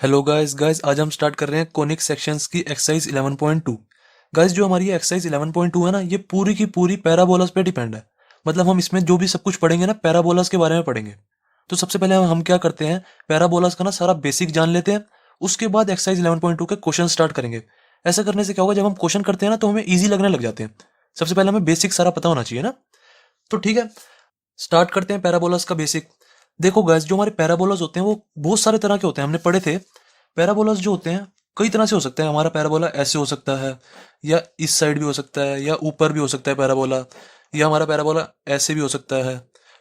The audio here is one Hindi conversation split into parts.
हेलो गाइस आज हम स्टार्ट कर रहे हैं कोनिक सेक्शंस की एक्सरसाइज 11.2। गाइस जो हमारी ये एक्सरसाइज 11.2 है ना, ये पूरी की पूरी पैराबोलास पे डिपेंड है। मतलब हम इसमें जो भी सब कुछ पढ़ेंगे ना, पैराबोलास के बारे में पढ़ेंगे। तो सबसे पहले हम क्या करते हैं, पैराबोलास का ना सारा बेसिक जान लेते हैं। उसके बाद एक्सरसाइज 11.2 के क्वेश्चन स्टार्ट करेंगे। ऐसा करने से क्या होगा, जब हम क्वेश्चन करते हैं ना तो हमें ईजी लगने लग जाते हैं। सबसे पहले हमें बेसिक सारा पता होना चाहिए ना। तो ठीक है, स्टार्ट करते हैं पैराबोलास का बेसिक। देखो गाइस, जो हमारे पैराबोलास होते हैं वो बहुत सारे तरह के होते हैं, हमने पढ़े थे। पैराबोलास जो होते हैं कई तरह से हो सकते हैं। हमारा पैराबोला ऐसे हो सकता है, या इस साइड भी हो सकता है, या ऊपर भी हो सकता है पैराबोला, या हमारा पैराबोला ऐसे भी हो सकता है,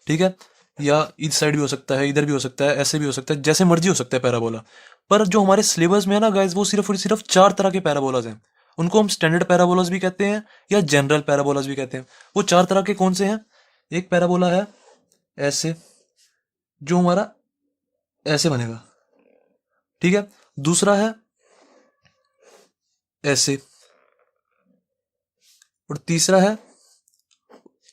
ठीक है, या इस साइड भी हो सकता है, इधर भी हो सकता है, ऐसे भी हो सकता है, जैसे मर्जी हो सकता है पैराबोला। पर जो हमारे सिलेबस में है ना गाइस, वो सिर्फ और सिर्फ 4 तरह के पैराबोलास हैं। उनको हम स्टैंडर्ड पैराबोलास भी कहते हैं या जनरल पैराबोलास भी कहते हैं। वो 4 तरह के कौन से हैं? एक पैराबोला है ऐसे, जो हमारा ऐसे बनेगा, ठीक है। दूसरा है ऐसे, और तीसरा है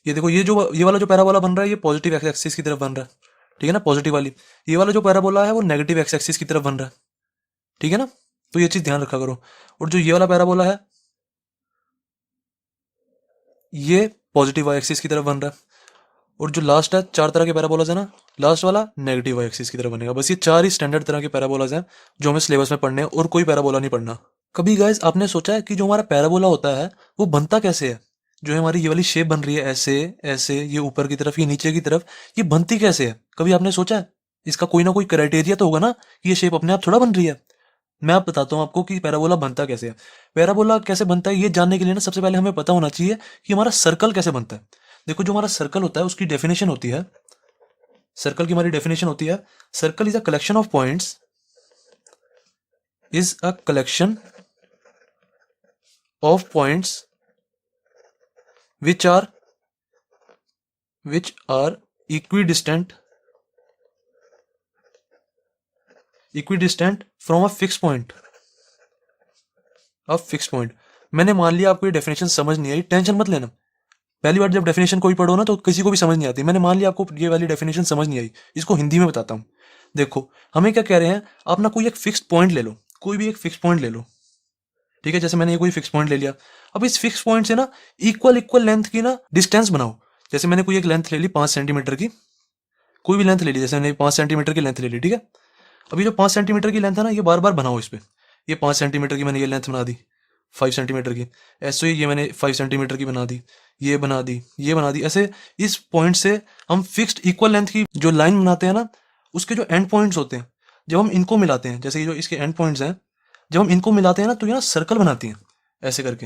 ये देखो, ये वाला जो पैराबोला बन रहा है, ये पॉजिटिव एक्स एक्सिस की तरफ बन रहा है, ठीक है ना, पॉजिटिव वाली। ये वाला जो पैराबोला है वो नेगेटिव एक्स एक्सिस की तरफ बन रहा है, ठीक है ना। तो ये चीज ध्यान रखा करो। और जो ये वाला पैराबोला है, ये पॉजिटिव वाई एक्सिस की तरफ बन रहा है। और जो लास्ट है, 4 तरह के पैराबोलाज है ना, लास्ट वाला नेगेटिव वाई एक्सिस की तरफ बनेगा। बस ये 4 ही स्टैंडर्ड तरह के पैराबोलाज हैं जो हमें सिलेबस में पढ़ने हैं, और कोई पैराबोला नहीं पढ़ना। कभी गाइस आपने सोचा है कि जो हमारा पैराबोला होता है वो बनता कैसे है? जो हमारी ये वाली शेप बन रही है ऐसे ऐसे, ये ऊपर की तरफ, ये नीचे की तरफ, ये बनती कैसे है? कभी आपने सोचा है? इसका कोई ना कोई क्राइटेरिया तो होगा ना कि ये शेप अपने आप थोड़ा बन रही है। मैं आप बताता हूँ आपको कि पैराबोला बनता कैसे है। पैराबोला कैसे बनता है ये जानने के लिए ना, सबसे पहले हमें पता होना चाहिए कि हमारा सर्कल कैसे बनता है। देखो, जो हमारा सर्कल होता है उसकी डेफिनेशन होती है, सर्कल की हमारी डेफिनेशन होती है, circle is a collection of points, is a collection of points which are equidistant from a fixed point, मैंने मान लिया आपको ये डेफिनेशन समझ नहीं आई, टेंशन मत लेना। पहली बार जब डेफिनेशन कोई पढ़ो ना तो किसी को भी समझ नहीं आती। मैंने मान लिया आपको ये वाली डेफिनेशन समझ नहीं आई, इसको हिंदी में बताता हूँ। देखो, हमें क्या कह रहे हैं, आप ना कोई एक फिक्स्ड पॉइंट ले लो, कोई भी एक फिक्स्ड पॉइंट ले लो, ठीक है। जैसे मैंने ये कोई फिक्स पॉइंट ले लिया। अब इस फिक्स पॉइंट से ना इक्वल इक्वल लेंथ की ना डिस्टेंस बनाओ। जैसे मैंने कोई एक लेंथ ले ली 5 सेंटीमीटर की, कोई भी लेंथ ले ली, जैसे मैंने 5 सेंटीमीटर की लेंथ ले ली, ठीक है। अभी जो 5 सेंटीमीटर की लेंथ है ना, ये बार बार बनाओ इस पे। ये 5 सेंटीमीटर की मैंने ये लेंथ बना दी, 5 सेंटीमीटर की। ऐसे ही ये मैंने 5 सेंटीमीटर की बना दी, ये बना दी, ये बना दी। ऐसे इस पॉइंट से हम फिक्स्ड इक्वल लेंथ की जो लाइन बनाते हैं ना, उसके जो एंड पॉइंट्स होते हैं, जब हम इनको मिलाते हैं, जैसे ये जो इसके एंड पॉइंट्स हैं, जब हम इनको मिलाते हैं ना, तो ये ना सर्कल बनाती हैं। ऐसे करके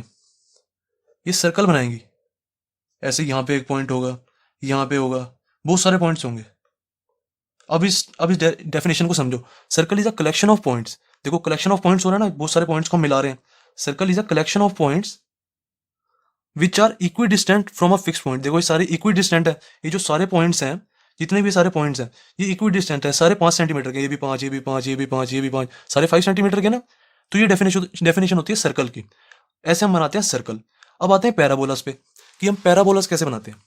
ये सर्कल बनाएंगी। ऐसे यहाँ पे एक पॉइंट होगा, यहाँ पे होगा, बहुत सारे पॉइंट्स होंगे। अब इस डेफिनेशन को समझो। Circle is a collection of points. देखो, कलेक्शन ऑफ पॉइंट्स हो रहा है ना, बहुत सारे पॉइंट्स को हम मिला रहे हैं। Circle is a collection of points which are equidistant from a fix point. देखो, ये सारे इक्वी डिस्टेंट है। ये जो सारे पॉइंट्स हैं, जितने भी सारे पॉइंट्स हैं, ये इक्वी डिस्टेंट है। सारे 5 सेंटीमीटर के, ये भी 5, ये भी 5, ये भी 5, ये भी 5, सारे 5 सेंटीमीटर के ना। तो ये डेफिनेशन होती है सर्कल की। ऐसे हम बनाते हैं सर्कल। अब आते हैं पैराबोलास पे, कि हम पैराबोलास कैसे बनाते हैं।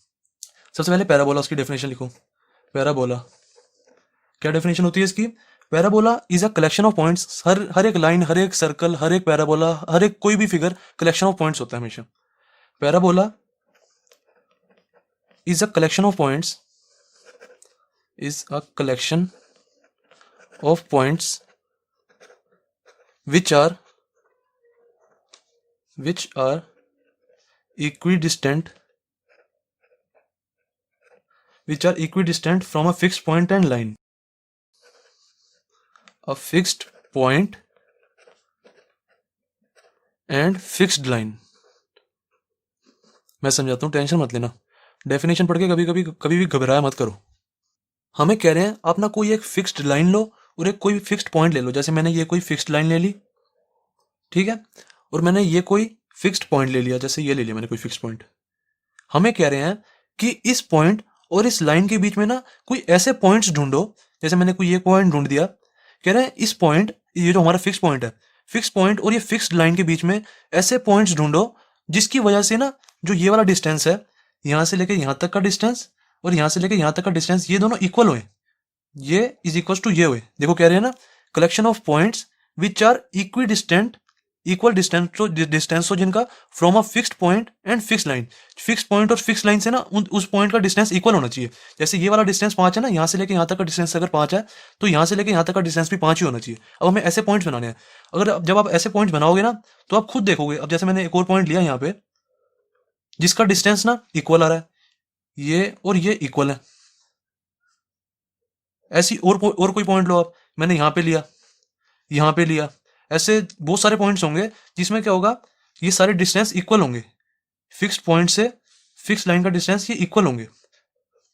सबसे पहले पैराबोलास की डेफिनेशन लिखो। पैराबोला, क्या डेफिनेशन होती है इसकी? Parabola is a collection of points. हर एक लाइन, हर एक सर्कल, हर एक पैराबोला, हर एक कोई भी फिगर कलेक्शन ऑफ पॉइंट्स होता है हमेशा। Parabola is a collection of points, is a collection of points which are equidistant from a fixed point and line. A fixed point and fixed line. मैं समझाता हूँ, टेंशन मत लेना। डेफिनेशन पढ़ के कभी भी घबराया मत करो। हमें कह रहे हैं आप ना कोई एक फिक्स्ड लाइन लो और एक कोई फिक्स्ड पॉइंट ले लो। जैसे मैंने ये कोई फिक्स्ड लाइन ले ली, ठीक है, और मैंने ये कोई फिक्स्ड पॉइंट ले लिया, जैसे ये ले लिया मैंने कोई फिक्स्ड पॉइंट। हमें कह रहे हैं कि इस पॉइंट और इस लाइन के बीच में ना कोई ऐसे पॉइंट्स ढूंढो। जैसे मैंने कोई ये पॉइंट ढूंढ दिया, कह रहे हैं इस पॉइंट, ये जो हमारा फिक्स पॉइंट है, फिक्स पॉइंट और ये फिक्स्ड लाइन के बीच में ऐसे पॉइंट्स ढूंढो जिसकी वजह से ना जो ये वाला डिस्टेंस है, यहां से लेके यहां तक का डिस्टेंस और यहां से लेके यहां तक का डिस्टेंस, ये दोनों इक्वल हुए। ये इज इक्वल टू ये हुए। देखो, कह रहे हैं ना collection of points which are equal distance हो जिनका from a fixed point and fix line. Fix point और फिक्स लाइन से ना उस पॉइंट का डिस्टेंस इक्वल होना चाहिए। जैसे ये वाला डिस्टेंस 5 है ना, यहाँ से लेके यहाँ तक का डिस्टेंस अगर 5 है तो यहाँ से लेके यहाँ तक का डिस्टेंस भी 5 ही होना चाहिए। अब हमें ऐसे पॉइंट्स बनाने हैं। जब आप ऐसे पॉइंट्स बनाओगे ना तो आप खुद देखोगे। अब जैसे मैंने एक और पॉइंट लिया यहाँ पे जिसका डिस्टेंस ना इक्वल आ रहा है, ये और ये इक्वल है। ऐसी और कोई पॉइंट लो आप, मैंने यहाँ पे लिया, यहाँ पे लिया, ऐसे बहुत सारे पॉइंट्स होंगे जिसमें क्या होगा, ये सारे डिस्टेंस इक्वल होंगे। फिक्स्ड पॉइंट से फिक्स लाइन का डिस्टेंस ये इक्वल होंगे।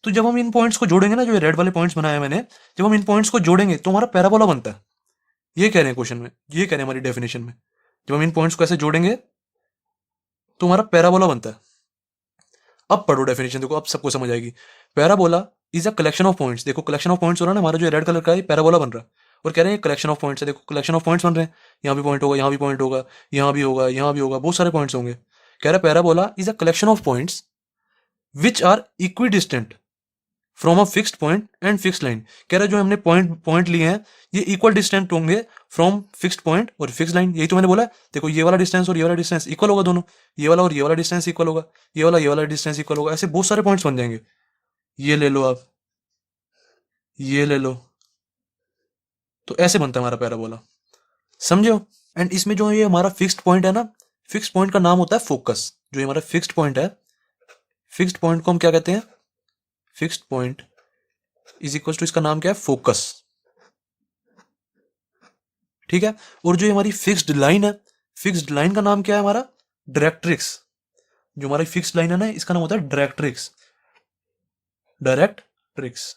तो जब हम इन पॉइंट्स को जोड़ेंगे ना, जो रेड वाले पॉइंट्स बनाए हैं मैंने, जब हम इन पॉइंट्स को जोड़ेंगे तो हमारा पैराबोला बनता है। ये कह रहे हैं क्वेश्चन में, ये कह रहे हैं हमारी डेफिनेशन में, जब हम इन पॉइंट्स को ऐसे जोड़ेंगे तो हमारा पैराबोला बनता है। अब पढ़ो डेफिनेशन, देखो अब सबको समझ आएगी। Parabola is a collection of points. देखो कलेक्शन ऑफ पॉइंट्स हो रहा है ना, हमारा जो रेड कलर का है पैराबोला बन रहा है। और कह रहे हैं कलेक्शन ऑफ पॉइंट्स है। देखो कलेक्शन ऑफ पॉइंट्स बन रहे हैं, यहाँ भी पॉइंट होगा, यहाँ भी पॉइंट होगा, यहाँ भी होगा, यहाँ भी होगा, बहुत सारे पॉइंट्स होंगे। कह रहा है parabola is a collection of points which are equidistant from a fixed point and fixed line. कह रहा है जो हमने पॉइंट लिए हैं ये इक्वल डिस्टेंट होंगे फ्रॉम फिक्स्ड पॉइंट और फिक्स्ड लाइन। यही तो मैंने बोला। देखो ये वाला डिस्टेंस और ये वाला डिस्टेंस इक्वल होगा दोनों, ये वाला और ये वाला डिस्टेंस इक्वल होगा, ये वाला डिस्टेंस इक्वल होगा। ऐसे बहुत सारे पॉइंट्स बन जाएंगे। ये ले लो आप, ये ले लो, तो ऐसे बनता है हमारा पैराबोला। समझो। एंड इसमें जो ये हमारा फिक्स्ड पॉइंट है ना, फिक्स्ड पॉइंट का नाम होता है फोकस। जो हमारा फिक्स्ड पॉइंट है, फिक्स्ड पॉइंट को हम क्या कहते हैं, fixed point is equal to, इसका नाम क्या है, फोकस। ठीक है। और जो हमारी फिक्स्ड लाइन है, फिक्स्ड लाइन का नाम क्या है हमारा, डायरेक्ट्रिक्स। जो हमारी फिक्स्ड लाइन है ना, इसका नाम होता है डायरेक्ट्रिक्स, डायरेक्ट्रिक्स।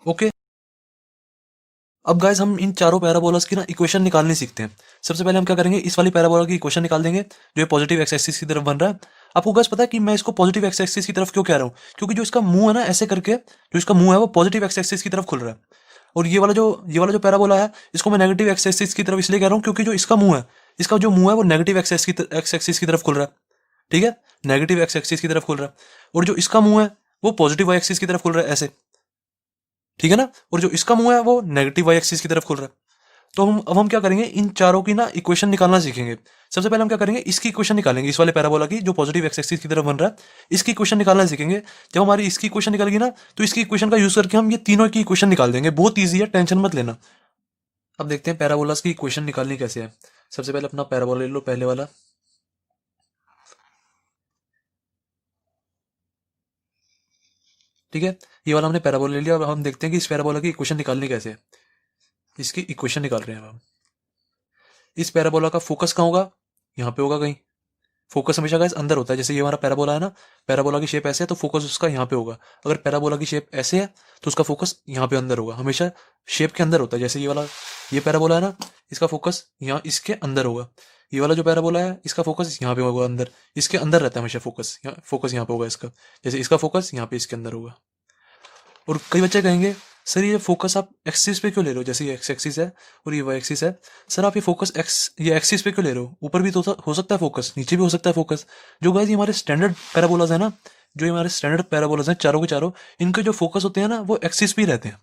ओके। अब गाइस हम इन चारों पैराबोलास की ना इक्वेशन निकालनी सीखते हैं। सबसे पहले हम क्या करेंगे, इस वाली पैराबोला की इक्वेशन निकाल देंगे जो ये पॉजिटिव एक्स एक्सिस की तरफ बन रहा है। आपको गाइस पता है कि मैं इसको पॉजिटिव एक्स एक्सिस की तरफ क्यों कह रहा हूँ, क्योंकि जो इसका मुंह है ना ऐसे करके, जो इसका मुंह है वो पॉजिटिव एक्स एक्सिस की तरफ खुल रहा है। और ये वाला जो पैराबोला है इसको मैं नेगेटिव एक्स एक्सिस की तरफ इसलिए कह रहा हूँ क्योंकि जो इसका मुंह है, इसका जो मुंह है वो नेगेटिव एक्स एक्सिस की तरफ खुल रहा है। ठीक है, नेगेटिव एक्स एक्सिस की तरफ खुल रहा है। और जो इसका मुंह है वो पॉजिटिव वाई एक्सिस की तरफ खुल रहा है ऐसे। ठीक है ना। और जो इसका मुंह है वो नेगेटिव वाई एक्सिस की तरफ खुल रहा है। तो हम क्या करेंगे, इन चारों की ना इक्वेशन निकालना सीखेंगे। सबसे पहले हम क्या करेंगे, इसकी इक्वेशन निकालेंगे, इस वाले पैराबोला की जो पॉजिटिव एक्स एक्सिस की तरफ बन रहा है, इसकी इक्वेशन निकालना सीखेंगे। जब हमारी इसकी इक्वेशन निकलेगी ना तो इसकी इक्वेशन का यूज करके हम ये तीनों की इक्वेशन निकाल देंगे। बहुत ईजी है, टेंशन मत लेना। अब देखते हैं पैराबोलास की इक्वेशन निकालनी कैसे है। सबसे पहले अपना पैराबोला ले लो, पहले वाला। ठीक है, ये वाला हमने पैराबोला ले लिया। अब हम देखते हैं कि इस पैराबोला की इक्वेशन निकालनी कैसे है। इसकी इक्वेशन निकाल रहे हैं हम। इस पैराबोला का फोकस कहाँ होगा, यहाँ पे होगा कहीं। फोकस हमेशा गाइस अंदर होता है। जैसे ये हमारा पैराबोला है ना, पैराबोला की शेप ऐसे है तो फोकस उसका यहाँ पे होगा। अगर पैराबोला की शेप ऐसे है तो उसका फोकस यहाँ पे अंदर होगा। हमेशा शेप के अंदर होता है। जैसे ये पैराबोला है ना, इसका फोकस यहाँ इसके अंदर होगा। ये वाला जो पैराबोला है इसका फोकस यहाँ पे होगा अंदर, इसके अंदर रहता है हमेशा फोकस। फोकस यहाँ पे होगा इसका। जैसे इसका फोकस यहाँ पे इसके अंदर होगा। और कई बच्चे कहेंगे सर ये फोकस आप एक्सिस पे क्यों ले रहे हो, जैसे ये एक्स एक्सिस है और ये वाई एक्सिस है, सर आप ये फोकस ये एक्सिस पे क्यों ले रहे हो, ऊपर भी तो हो सकता है फोकस, नीचे भी हो सकता है फोकस। जो गाइस ये हमारे स्टैंडर्ड पैराबोलाज है ना, जो हमारे स्टैंडर्ड पैराबोलाज हैं चारों के चारों, इनके जो फोकस होते हैं ना वो एक्सिस पे ही रहते हैं।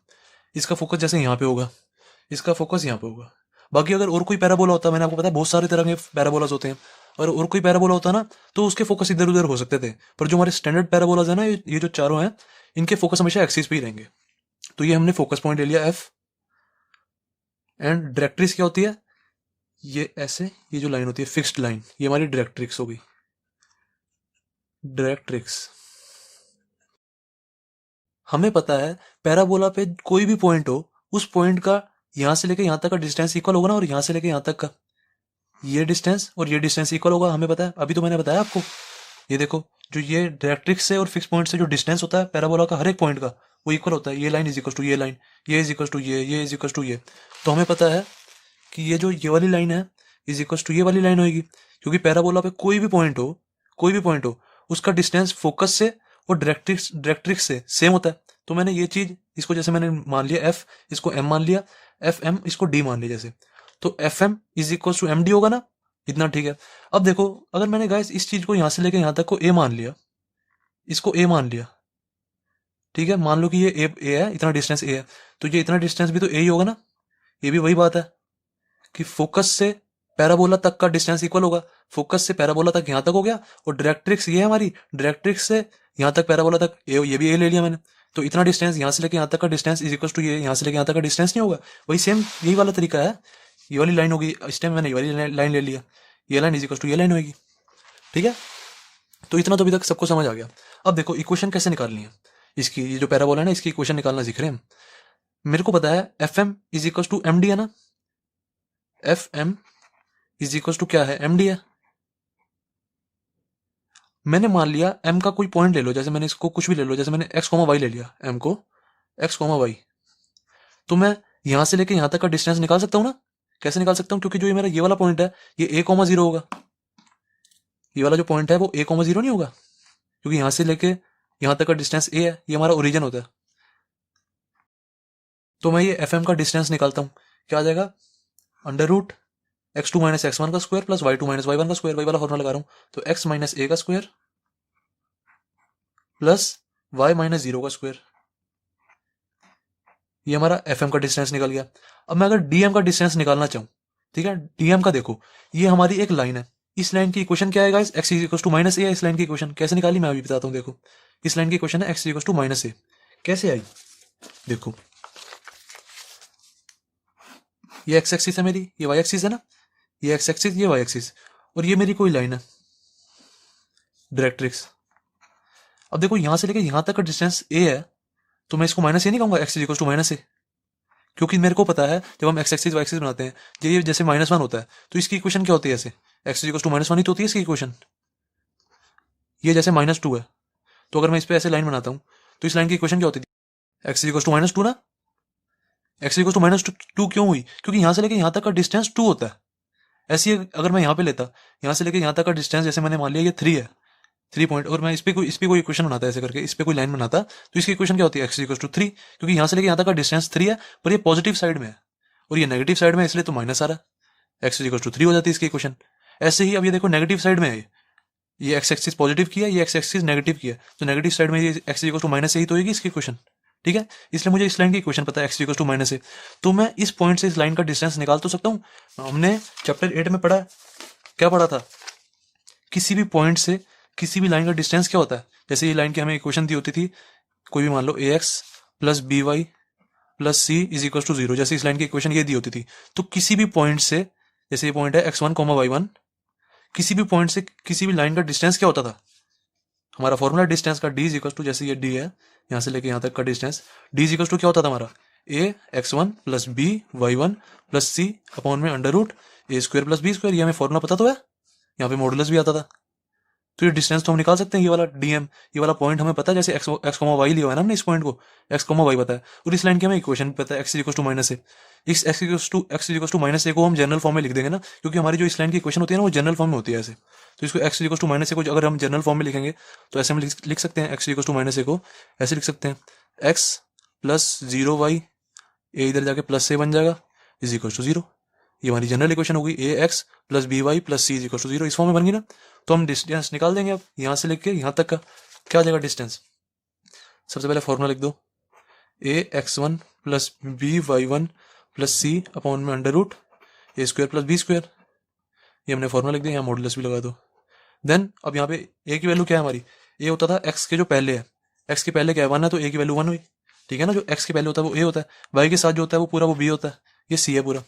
इसका फोकस जैसे यहाँ पे होगा, इसका फोकस यहाँ पे होगा। बाकी अगर और कोई पैराबोला होता, मैंने आपको पता है बहुत सारे तरह के पैराबोलाज होते हैं, और कोई पैराबोला होता ना तो उसके फोकस इधर उधर हो सकते थे। पर जो हमारे स्टैंडर्ड पैराबोलाज है ना, ये जो चारों हैं, इनके फोकस हमेशा एक्सिस पे ही रहेंगे। तो ये हमने फोकस पॉइंट ले लिया एफ। एंड डायरेक्ट्रिक्स क्या होती है, ये ऐसे, ये जो लाइन होती है फिक्स्ड लाइन, ये हमारी डायरेक्ट्रिक्स होगी। डायरेक्ट्रिक्स। हमें पता है पैराबोला पे कोई भी पॉइंट हो, उस पॉइंट का यहां से लेके यहां तक का डिस्टेंस इक्वल होगा ना, और यहां से लेके यहां तक का ये डिस्टेंस और ये डिस्टेंस इक्वल होगा। हमें पता है, अभी तो मैंने बताया आपको। ये देखो, जो ये डायरेक्ट्रिक्स से और फिक्स पॉइंट से जो डिस्टेंस होता है पैराबोला का हर एक पॉइंट का, वो इक्वल होता है। ये लाइन इज इक्वल टू ये लाइन, ये इज इक्वल टू ये इज इक्वल टू ये। तो हमें पता है कि ये जो ये वाली लाइन है इज इक्वल टू ये वाली लाइन होगी, क्योंकि पैराबोला पे कोई भी पॉइंट हो, उसका डिस्टेंस फोकस से और डायरेक्ट्रिक्स से सेम होता है। तो मैंने ये चीज, इसको जैसे मैंने मान लिया एफ, इसको एम मान लिया, एफ एम इसको डी मान लिया जैसे, तो F M is equal to M D होगा ना, इतना ठीक है। अब देखो, अगर मैंने गाइस इस चीज को यहां से लेकर यहां तक को ए मान लिया, इसको ए मान लिया, ठीक है, मान लो कि ये ए है, इतना डिस्टेंस ए है, तो ये इतना डिस्टेंस भी तो ए ही होगा ना, ये भी वही बात है कि फोकस से पैराबोला तक का डिस्टेंस इक्वल होगा। फोकस से पैराबोला तक यहाँ तक हो गया, और डायरेक्ट्रिक्स ये है हमारी, डायरेक्ट्रिक्स से यहाँ तक पैराबोला तक, ये भी ए ले लिया मैंने। तो इतना डिस्टेंस यहाँ से लेके यहाँ तक का डिस्टेंस इज इक्वल टू ये यहाँ से लेके यहाँ तक का डिस्टेंस नहीं होगा। वही सेम यही वाला तरीका है। ये वाली लाइन होगी, इस टाइम मैंने ये वाली लाइन ले लिया, ये लाइन इज इक्वल टू ये लाइन होगी। ठीक है, तो इतना तो अभी तक सबको समझ आ गया। अब देखो इक्वेशन कैसे निकालनी है इसकी, ये जो पैराबोला है ना, इसकी इक्वेशन निकालना सीख रहे हैं हम। मेरे को पता है F M is equal to M D है ना, F M is equal to क्या है, एम डी है। मैंने मान लिया एम का कोई पॉइंट ले लो, जैसे मैंने इसको कुछ भी ले लो, जैसे मैंने एक्स कोमा वाई ले लिया, एम को एक्स कोमा वाई, तो मैं यहां से लेके यहां तक का डिस्टेंस निकाल सकता हूं ना। कैसे निकाल सकता हूं, क्योंकि जो ये मेरा ये वाला पॉइंट है ये ए कोमा जीरो होगा, ये वाला जो पॉइंट है वो ए कोमा जीरो नहीं होगा, क्योंकि यहां से लेके यहां तक का डिस्टेंस ए है, ये हमारा ओरिजिन होता है। तो मैं ये एफ एम का डिस्टेंस निकालता हूं, क्या आ जाएगा, under root x two minus x one का square plus y two minus y one का स्क्वायर, वही वाला फॉर्मूला लगा रहा हूं। तो एक्स माइनस ए का square plus y minus zero का स्क्वायर, ये हमारा एफ एम का डिस्टेंस निकल गया। अब मैं अगर डीएम का डिस्टेंस निकालना चाहूं, ठीक है, डीएम का देखो, ये हमारी एक लाइन है, इस लाइन की इक्वेशन क्या है guys, x is equal to minus a. इस लाइन की इक्वेशन कैसे निकाली मैं अभी बताता हूं। देखो इस लाइन की इक्वेशन है x is equal to minus a, कैसे आई, देखो ये एक्स एक्सिस है मेरी, ये वाई एक्सिस है ना, ये एक्स एक्सिस ये वाई एक्सिस, और ये मेरी कोई लाइन है डायरेक्ट्रिक्स। अब देखो यहां से लेकर यहां तक का डिस्टेंस ए है, तो मैं इसको माइनस ए नहीं कहूंगा, x is equal to minus a, क्योंकि मेरे को पता है जब हम एक्स एक्सिस वाई एक्सिस बनाते हैं, ये जैसे माइनस वन होता है तो इसकी इक्वेशन क्या होती है, ऐसे x is equal to minus one ही तो होती है इसकी इक्वेशन। ये जैसे माइनस टू है, तो अगर मैं इस पर ऐसे लाइन बनाता हूँ तो इस लाइन की इक्वेशन क्या होती है, x is equal to minus two ना। X is equal to minus two क्यों हुई, क्योंकि यहां से लेकर यहां तक का डिस्टेंस टू होता है। ऐसी अगर मैं यहाँ पे लेता, यहाँ से लेकर यहाँ तक का डिस्टेंस जैसे मैंने मान लिया ये थ्री है, 3 पॉइंट, और मैं इस पे कोई इक्वेशन बनाता है ऐसे करके, इस पे कोई लाइन बनाता, तो इसकी इक्वेशन क्या होती है, एक्स इक्वल टू थ्री, क्योंकि यहाँ से लेकर यहाँ तक का डिस्टेंस थ्री है, पर ये पॉजिटिव साइड में है और ये नेगेटिव साइड में है, इसलिए तो माइनस आ रहा है, एक्स इक्वल टू थ्री हो जाती है इसकी इक्वेशन। ऐसे ही अब ये देखो नेगेटिव साइड में है, ये एक्स एक्सिस पॉजिटिव किया, ये एक्स एक्सिस नेगेटिव किया, तो नेगेटिव साइड में ये एक्स इक्वल टू माइनस ही तो होगी इसकी इक्वेशन। ठीक है, इसलिए मुझे इस लाइन की इक्वेशन पता है एक्स इक्वल टू माइनस ए, तो मैं इस पॉइंट से इस लाइन का डिस्टेंस निकाल तो सकता हूँ। हमने चैप्टर 8 में पढ़ा, क्या पढ़ा था, किसी भी पॉइंट से किसी भी लाइन का डिस्टेंस क्या होता है। जैसे ये लाइन की हमें इक्वेशन दी होती थी, कोई भी मान लो a x plus B y plus c is equal to zero, जैसे इस लाइन की इक्वेशन ये दी होती थी। तो किसी भी पॉइंट से, जैसे ये पॉइंट है x one comma y one, किसी भी पॉइंट से किसी भी लाइन का डिस्टेंस क्या होता था, हमारा फॉर्मूला डिस्टेंस का डी इज इक्वल टू, जैसे ये डी है यहाँ से लेके यहाँ तक का distance, d is equal to क्या होता था हमारा, a x one plus B y one plus c upon में under root a square plus b square. ये हमें फॉर्मूला पता तो है, यहाँ पे मॉडुलस भी आता था, तो ये डिस्टेंस तो हम निकाल सकते हैं। ये वाला डीएम, ये वाला पॉइंट हमें पता है, जैसे एक्स कोमा वाई लिया हुआ है ना हमने इस पॉइंट को, एक्स कोमा वाई पता है, और इस लाइन की हमें इक्वेशन पता है x equal to minus a. इस एक्स इक्वल टू माइनस ए को हम जनरल फॉर्म में लिख देंगे ना, क्योंकि हमारी जो इस लाइन की इक्वेशन होती है ना वो जनरल फॉर्म में होती है ऐसे। तो इसको एक्स इक्वल टू माइनस ए को अगर हम जनरल फॉर्म में लिखेंगे तो ऐसे हम लिख सकते हैं, एक्स इक्वल टू माइनस ए को ऐसे लिख सकते हैं, एक्स प्लस जीरो वाई, ए इधर जाके प्लस ए बन जाएगा, इज इक्वल टू जीरो। ये हमारी जनरल इक्वेशन होगी, a x plus B y plus c is equal to zero, इस फॉर्म में बन गई ना। तो हम डिस्टेंस निकाल देंगे। अब यहाँ से लेके यहाँ तक का क्या आ जाएगा डिस्टेंस, सबसे पहले फॉर्मूला लिख दो, a x one plus B y one plus c upon में under root a square plus b square, ये हमने फॉर्मूला लिख दिया, यहाँ मॉडुलस भी लगा दो। देन अब यहाँ पे ए की वैल्यू क्या है हमारी, ए होता था एक्स के जो पहले है, एक्स के पहले क्या है वन है, तो ए की वैल्यू वन हुई। ठीक है ना, जो एक्स के पहले होता है वो ए होता है, वाई के साथ जो होता है वो पूरा वो बी होता है, ये सी है पूरा।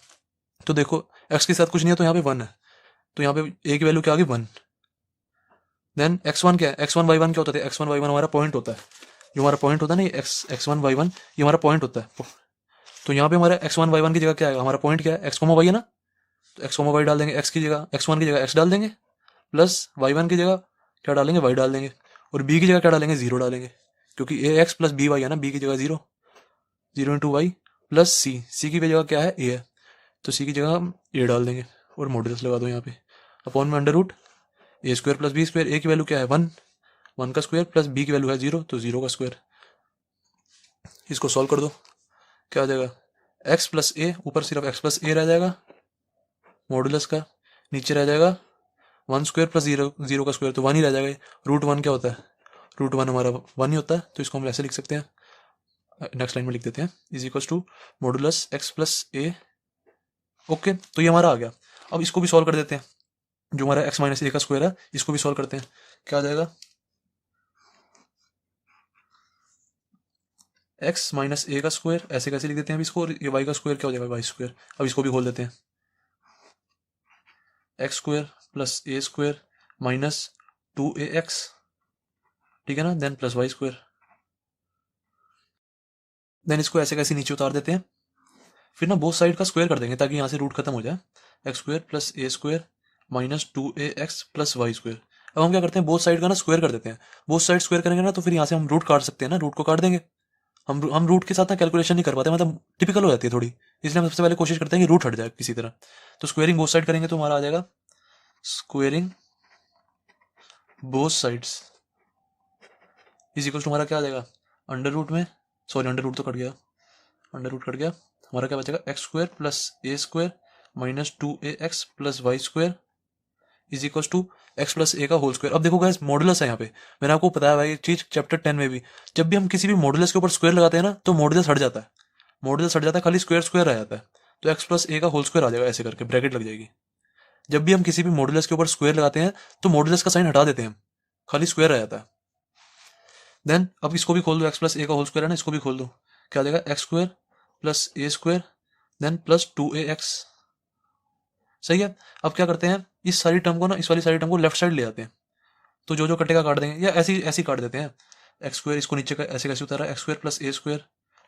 तो देखो एक्स के साथ कुछ नहीं है तो यहाँ पे वन है, तो यहाँ पे ए की वैल्यू क्या आ गई वन। देन एक्स वन क्या है, एक्स वन वाई वन क्या होता है, एक्स वन वाई वन हमारा पॉइंट होता है, जो हमारा पॉइंट होता है ना एक्स वन वाई वन, ये हमारा पॉइंट होता है। तो यहाँ पे हमारा एक्स वन वाई वन की जगह क्या है, हमारा पॉइंट क्या है, एक्स कोमा वाई है ना, तो एक्स कोमा वाई डाल देंगे, एक्स की जगह एक्स वन की जगह एक्स डाल देंगे, प्लस वाई वन की जगह क्या डालेंगे, वाई डाल देंगे, और बी की जगह क्या डालेंगे, जीरो डालेंगे, क्योंकि A x plus B Y है ना, बी की जगह zero, zero into Y plus C, C की जगह क्या है ए है, तो सी की जगह हम ए डाल देंगे और मॉडुलस लगा दो यहाँ पे, अपॉन में under root a square plus b square, ए की वैल्यू क्या है वन, वन का स्क्वायर प्लस बी की वैल्यू है जीरो, तो जीरो का स्क्वायर। इसको सॉल्व कर दो, क्या आ जाएगा, एक्स प्लस ए, ऊपर सिर्फ एक्स प्लस ए रह जाएगा मॉडुलस का, नीचे रह जाएगा one square plus zero, zero का स्क्वायर तो वन ही रह जाएगा। रूट वन क्या होता है, रूट वन हमारा वन ही होता है, तो इसको हम ऐसे लिख सकते हैं, नेक्स्ट लाइन में लिख देते हैं, is equal to modulus x plus a okay, तो ये हमारा आ गया। अब इसको भी सॉल्व कर देते हैं, जो हमारा x माइनस ए का स्क्वायर है इसको भी सॉल्व करते हैं। क्या आ जाएगा, x माइनस ए का स्क्वायर, ऐसे कैसे लिख देते हैं अब इसको, और ये y का स्क्वायर क्या हो जाएगा, वाई स्क्वायर। अब इसको भी खोल देते हैं, x square plus a square minus 2ax, ठीक है ना, then plus y square. Then इसको ऐसे कैसे नीचे उतार देते हैं, फिर ना बोथ साइड का स्क्वायर कर देंगे ताकि यहाँ से रूट खत्म हो जाए। X square plus a square minus 2ax plus y square. अब हम क्या करते हैं, बोथ साइड का ना स्क्वायर कर देते हैं। बोथ साइड स्क्वायर करेंगे ना तो फिर यहाँ से हम रूट काट सकते हैं ना, रूट को काट देंगे। हम रूट के साथ ना कैलकुलेशन नहीं कर पाते, मतलब टिपिकल हो जाती है थोड़ी, इसलिए हम सबसे पहले कोशिश करते हैं कि रूट हट जाए किसी तरह। तो स्क्वेयरिंग बोथ साइड करेंगे तो हमारा आ जाएगा squaring both sides is equal to हमारा क्या आ जाएगा, अंडर रूट में, सॉरी अंडर रूट तो कट गया, अंडर रूट कट गया, हमारा क्या बचेगा, x square plus a square minus 2ax plus y square is equal to x plus a का होल स्क्वायर। अब देखो गाइस मॉडुलस है यहाँ पे, मैंने आपको बताया भाई चीज चैप्टर 10 में भी, जब भी हम किसी भी मॉडुलस के ऊपर स्क्वायर लगाते हैं ना तो मॉडुलस हट जाता है, मॉडुलस हट जाता है, खाली स्क्वायर स्क्वायर रह जाता है। तो एक्स प्लस ए का होल स्क्वायर आ जाएगा, ऐसे करके ब्रैकेट लग जाएगी। जब भी हम किसी भी मॉडुलस के ऊपर स्क्वायर लगाते हैं तो मॉडुलस का साइन हटा देते हैं, खाली स्क्वायर रह जाता है। देन अब इसको भी खोल दो, एक्स प्लस ए का होल स्क्वायर है ना, इसको भी खोल दो, क्या आ जाएगा, x square plus a square then plus 2ax। सही है। अब क्या करते हैं, इस सारी टर्म को ना, इस वाली सारी टर्म को लेफ्ट साइड ले आते हैं, तो जो जो कटेगा काट देंगे, या ऐसी ऐसी काट देते हैं। एक्स स्क्वायर इसको नीचे का ऐसे कैसे उतारा, x square plus a square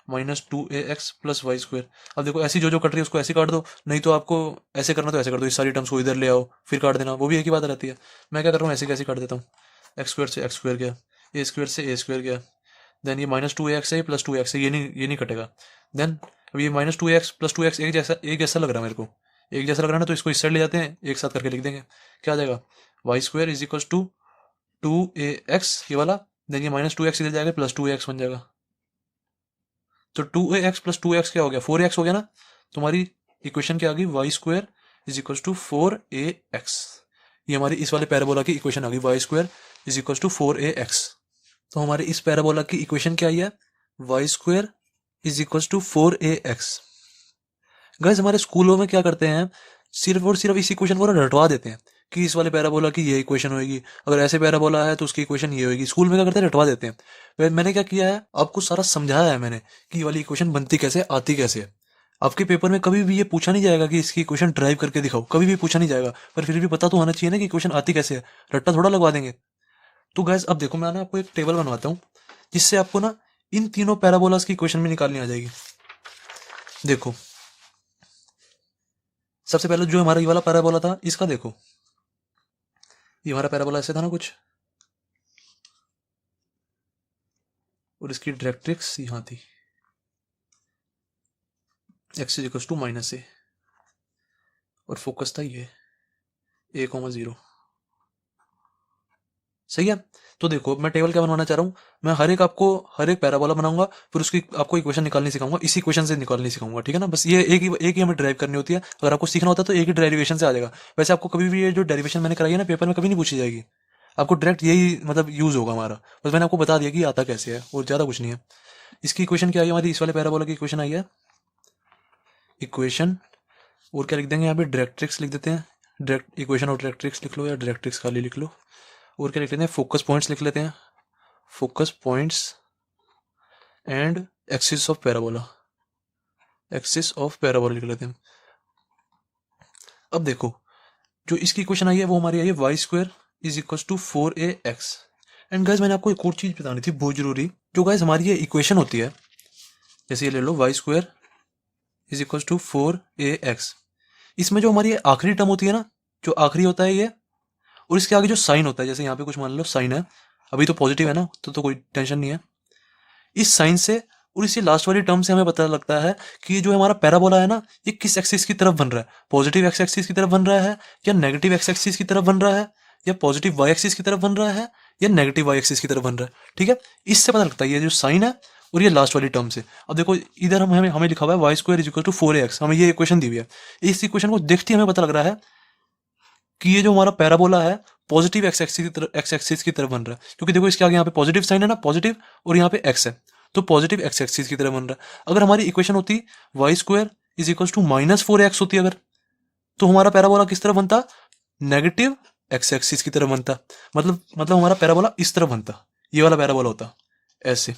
minus 2ax plus y square. अब देखो ऐसी जो जो कट रही है उसको ऐसे काट दो, नहीं तो आपको ऐसे करना तो ऐसे कर दो, इस सारी टर्म्स को इधर ले आओ फिर काट देना, वो भी एक ही बात रहती है। मैं क्या कर रहा हूँ, ऐसे कैसे काट देता हूँ, एक्स स्क्वायर से एक्स स्क्वायर गया, ए स्क्वायर से ए स्क्वायर गया, देन ये माइनस 2ax है प्लस 2x है, ये नहीं कटेगा। देन अब ये माइनस 2x प्लस 2x एक जैसा लग रहा है मेरे को, एक जैसा लग रहा है ना, तो इसको इस साइड ले जाते हैं, एक साथ करके लिख देंगे, क्या आ जाएगा, y square is equal to 2ax ये वाला, देन ये माइनस 2x इधर जाएगा प्लस 2ax बन जाएगा। तो 2ax प्लस 2x क्या हो गया, 4ax हो गया ना। तुम्हारी इक्वेशन क्या आ गई, y square is equal to 4ax। ये हमारी इस वाले पैराबोला की इक्वेशन आ गई, y square is equal to 4ax। तो हमारे इस पैराबोला की इक्वेशन क्या आई है, y square is equal to 4ax। Guys हमारे स्कूलों में क्या करते हैं, सिर्फ और सिर्फ इस इक्वेशन को रटवा देते हैं कि इस वाले पैराबोला की ये इक्वेशन होगी, अगर ऐसे पैराबोला है तो उसकी इक्वेशन ये होगी। स्कूल में क्या करते हैं, रटवा देते हैं। मैंने क्या किया है, आपको सारा समझाया है मैंने कि ये वाली इक्वेशन बनती कैसे, आती कैसे है। आपके पेपर में कभी भी ये पूछा नहीं जाएगा कि इसकी इक्वेशन ड्राइव करके दिखाओ, कभी भी पूछा नहीं जाएगा, पर फिर भी पता तो होना चाहिए ना कि इक्वेशन आती कैसे है, रट्टा थोड़ा लगवा देंगे। तो गाइस अब देखो मैं ना आपको एक टेबल बनवाता हूँ जिससे आपको ना इन तीनों पैराबोलास की इक्वेशन भी निकालनी आ जाएगी। देखो सबसे पहले जो हमारा ये वाला पैराबोला था, इसका देखो, ये हमारा पैराबोला ऐसे था ना कुछ, और इसकी डायरेक्ट्रिक्स यहाँ थी, x is equal to minus a, और फोकस था ये a,0। सही है। तो देखो मैं टेबल क्या बनवाना चाह रहा हूँ, मैं हर एक पैराबोला बनाऊंगा, फिर उसकी आपको इक्वेशन निकालनी सिखाऊंगा, इसी इक्वेशन से निकालनी सिखाऊंगा, ठीक है ना। बस ये एक ही हमें ड्राइव करनी होती है, अगर आपको सीखना होता है तो एक ही डेरिवेशन से आ जाएगा। वैसे आपको कभी भी ये जो डेरिवेशन मैंने कराई है ना, पेपर में कभी नहीं पूछी जाएगी, आपको डायरेक्ट यही मतलब यूज होगा हमारा। बस मैंने आपको बता दिया कि आता कैसे है, और ज्यादा कुछ नहीं है। इसकी इक्वेशन क्या आई हमारी, इस वाले पैराबोला की इक्वेशन आई है, इक्वेशन, और क्या लिख देंगे यहाँ पे, डायरेक्ट्रिक्स लिख देते हैं, डायरेक्ट इक्वेशन और डायरेक्ट्रिक्स लिख लो, या डायरेक्ट्रिक्स खाली लिख लो, और क्या लिख लेते हैं, फोकस पॉइंट्स लिख लेते हैं, focus points and axis of parabola, axis of parabola लिख लेते हैं। अब देखो जो इसकी इक्वेशन आई है वो हमारी आई है, y square is equal to 4ax। And guys मैंने आपको एक और चीज बतानी थी बहुत जरूरी, जो गाइस हमारी ये इक्वेशन होती है, जैसे ये ले लो, y square is equal to 4ax, इसमें जो हमारी आखिरी टर्म होती है ना, जो आखिरी होता है ये, और इसके आगे जो साइन होता है, जैसे यहाँ पे कुछ मान लो साइन है, अभी तो पॉजिटिव है ना, तो कोई टेंशन नहीं है। इस साइन से और इसी लास्ट वाली टर्म से हमें पता लगता है कि ये जो हमारा पैराबोला है ना, ये किस एक्सिस की तरफ बन रहा है, पॉजिटिव एक्स एक्सिस की तरफ बन रहा है, या नेगेटिव एक्स एक्सिस की तरफ बन रहा है, या पॉजिटिव वाई एक्सिस की तरफ बन रहा है, या नेगेटिव वाई एक्सिस की तरफ बन रहा है। ठीक है, इससे पता लगता है ये जो साइन है और ये लास्ट वाली टर्म से। अब देखो इधर हमें लिखा हुआ है y square is equal to 4ax, हमें ये इक्वेशन दी हुई है। इस इक्वेशन को देखते ही हमें पता लग रहा है कि ये जो हमारा पैराबोला है पॉजिटिव एक्स एक्सिस की तरफ बन रहा है, क्योंकि देखो इसके आगे यहाँ पे पॉजिटिव साइन है ना, पॉजिटिव, और यहाँ पे एक्स है, तो पॉजिटिव एक्स एक्सिस की तरफ बन रहा है। अगर हमारी इक्वेशन होती y square is equal to -4ax होती, अगर तो हमारा पैराबोला किस तरफ बनता, नेगेटिव एक्स एक्सिस की तरफ बनता। मतलब हमारा पैराबोला इस तरफ बनता, ये वाला पैराबोला होता ऐसे,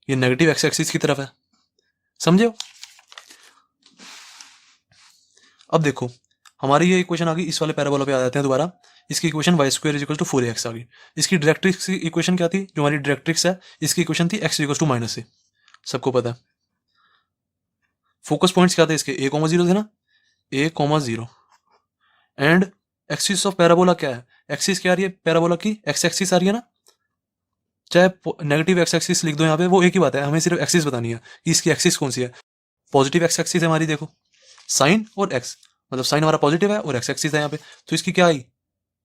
ये नेगेटिव एक्स एक्सिस की तरफ है, समझे हो। अब देखो हमारी ये इक्वेशन आ गई, इस वाले पैराबोला पे आ जाते हैं दोबारा। इसकी equation y square equal to 4ax आ गई। इसकी डायरेक्ट्रिक्स की इक्वेशन क्या थी, जो हमारी डायरेक्ट्रिक्स है, इसकी इक्वेशन थी x इक्वल टू माइनस ए, सबको पता है। फोकस पॉइंट्स क्या थे इसके, a कॉमा जीरो थे ना, a comma zero. And axis of parabola क्या है, एक्सिस क्या आ रही है पैराबोला की, एक्स एक्सिस आ रही है ना, चाहे नेगेटिव एक्स एक्सिस लिख दो यहाँ पे, वो एक ही बात है, हमें सिर्फ एक्सिस बतानी है कि इसकी एक्सिस कौन सी है। पॉजिटिव एक्स एक्सिस है हमारी, देखो साइन और एक्स, मतलब साइन हमारा पॉजिटिव है और एक्स एक्सिस है यहाँ पे, तो इसकी क्या आई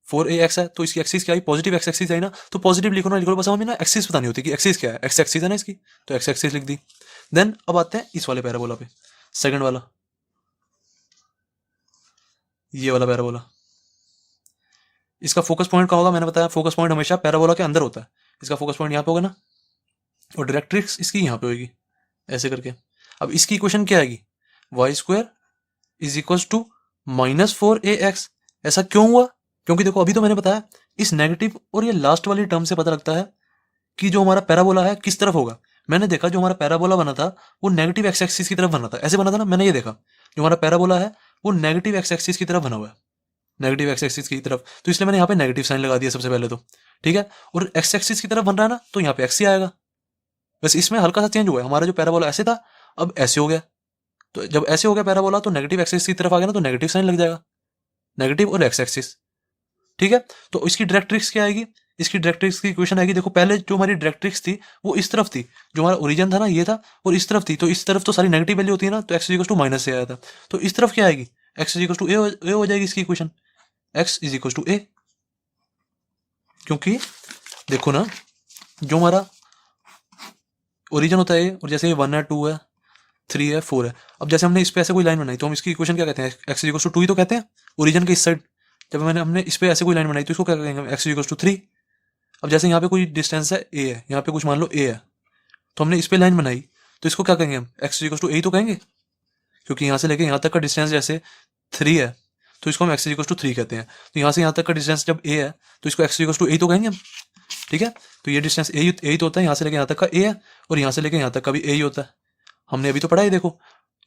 4ax है, तो इसकी एक्सिस क्या आई, पॉजिटिव एक्स एक्सिस आई ना, तो पॉजिटिव लिखो ना लिखो, बस हमें ना एक्सिस बतानी होती है कि एक्सिस क्या है, एक्स एक्सिस है ना इसकी, तो एक्स एक्सिस लिख दी। देन अब आते हैं इस वाले पैराबोला पे, सेकंड वाला, ये वाला पैराबोला। इसका फोकस पॉइंट कहाँ होगा, मैंने बताया फोकस पॉइंट हमेशा पैराबोला के अंदर होता है, इसका फोकस पॉइंट यहाँ पे होगा ना, और डायरेक्ट्रिक्स इसकी यहाँ पे होगी ऐसे करके। अब इसकी इक्वेशन क्या आएगी, y square is equal to -4ax। ऐसा क्यों हुआ, क्योंकि देखो अभी तो मैंने बताया इस नेगेटिव और ये लास्ट वाली टर्म से पता लगता है कि जो हमारा पैराबोला है किस तरफ होगा। मैंने देखा जो हमारा पैराबोला बना था वो नेगेटिव एक्स एक्सिस की तरफ बना था, ऐसे बना था ना, मैंने ये देखा जो हमारा पैराबोला है वो नेगेटिव एक्स एक्सिस की तरफ बना हुआ है, नेगेटिव एक्स एक्सिस की तरफ, तो इसलिए मैंने यहाँ पे नेगेटिव साइन लगा दिया सबसे पहले तो, ठीक है। और एक्स एक्सिस की तरफ बन रहा है ना, तो यहाँ पे एक्स ही आएगा। बस इसमें हल्का सा चेंज हुआ है, हमारा जो पैराबोला ऐसे था अब ऐसे हो गया, तो जब ऐसे हो गया पैराबोला तो नेगेटिव एक्सिस की तरफ आ गया ना, तो नेगेटिव साइन लग जाएगा, नेगेटिव और एक्स एक्सिस, ठीक है। तो इसकी डायरेक्ट्रिक्स क्या आएगी, इसकी डायरेक्ट्रिक्स की इक्वेशन आएगी, देखो पहले जो हमारी डायरेक्ट्रिक्स थी वो इस तरफ थी, जो हमारा ओरिजिन था ना ये था, और इस तरफ थी, तो इस तरफ तो सारी नेगेटिव वैल्यू होती है ना, तो एक्स इक्वल टू माइनस से आया था, तो इस तरफ क्या आएगी, एक्स इक्वल टू ए हो जाएगी इसकी equation, x is equal to a. क्योंकि देखो ना जो हमारा ओरिजिन होता है और जैसे ये 1 है 2 है 3 है 4 है, अब जैसे हमने इस पे ऐसे कोई लाइन बनाई तो हम इसकी इक्वेशन क्या कहते हैं, एक्स इक्वल टू 2 ही तो कहते हैं ओरिजिन के इस साइड। जब हमने इस पे ऐसे कोई लाइन बनाई तो इसको क्या कहेंगे, एक्स इक्वल टू 3। अब जैसे यहाँ पे कोई डिस्टेंस है ए है, यहाँ पे कुछ मान लो ए है, तो हमने इस पे लाइन बनाई तो इसको क्या कहेंगे हम, एक्स इक्वल टू ए तो कहेंगे, क्योंकि यहाँ से लेके यहाँ तक का डिस्टेंस जैसे 3 है तो इसको हम एक्स इक्वल टू 3 कहते हैं, तो यहाँ से यहाँ तक का डिस्टेंस जब ए है तो इसको एक्स इक्वल टू ए तो कहेंगे हम, ठीक है। तो ये डिस्टेंस ए ही तो होता है, यहाँ से लेके यहाँ तक का ए है और यहाँ से लेके यहाँ तक का भी ए ही होता है, हमने अभी तो पढ़ा है। देखो